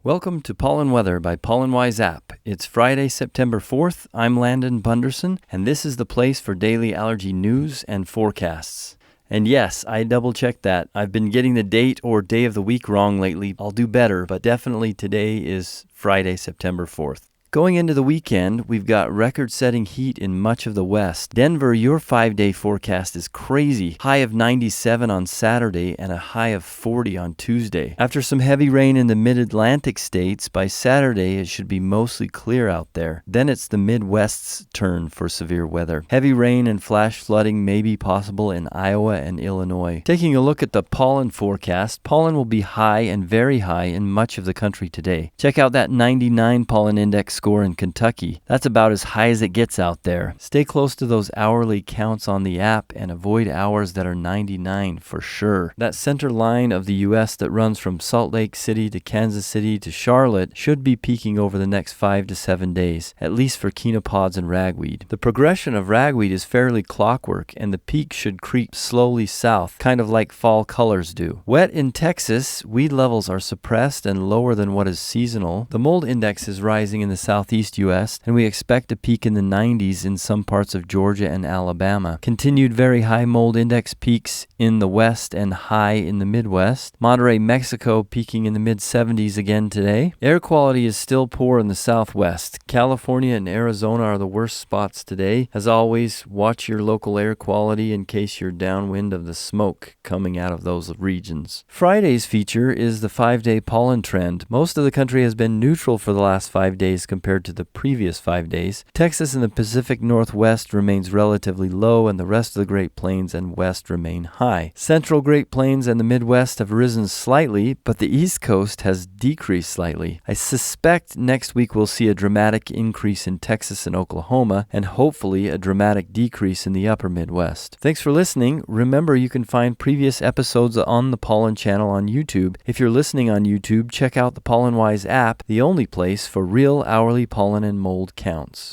Welcome to Pollen Weather by Pollen Wise App. It's Friday, September 4th. I'm Landon Bunderson, and this is the place for daily allergy news and forecasts. And yes, I double-checked that. I've been getting the date or day of the week wrong lately. I'll do better, but definitely today is Friday, September 4th. Going into the weekend, we've got record-setting heat in much of the West. Denver, your 5-day forecast is crazy. High of 97 on Saturday and a high of 40 on Tuesday. After some heavy rain in the mid-Atlantic states, by Saturday it should be mostly clear out there. Then it's the Midwest's turn for severe weather. Heavy rain and flash flooding may be possible in Iowa and Illinois. Taking a look at the pollen forecast, pollen will be high and very high in much of the country today. Check out that 99 pollen index score in Kentucky. That's about as high as it gets out there. Stay close to those hourly counts on the app and avoid hours that are 99 for sure. That center line of the U.S. that runs from Salt Lake City to Kansas City to Charlotte should be peaking over the next 5 to 7 days, at least for chenopods and ragweed. The progression of ragweed is fairly clockwork, and the peak should creep slowly south, kind of like fall colors do. Wet in Texas, weed levels are suppressed and lower than what is seasonal. The mold index is rising in the southeast U.S., and we expect a peak in the 90s in some parts of Georgia and Alabama. Continued very high mold index peaks in the west and high in the Midwest. Monterrey, Mexico peaking in the mid-70s again today. Air quality is still poor in the southwest. California and Arizona are the worst spots today. As always, watch your local air quality in case you're downwind of the smoke coming out of those regions. Friday's feature is the 5-day pollen trend. Most of the country has been neutral for the last 5 days compared to the previous 5 days. Texas and the Pacific Northwest remains relatively low, and the rest of the Great Plains and West remain high. Central Great Plains and the Midwest have risen slightly, but the East Coast has decreased slightly. I suspect next week we'll see a dramatic increase in Texas and Oklahoma, and hopefully a dramatic decrease in the upper Midwest. Thanks for listening. Remember, you can find previous episodes on the Pollen Channel on YouTube. If you're listening on YouTube, check out the Pollen Wise app, the only place for real hourly pollen and mold counts.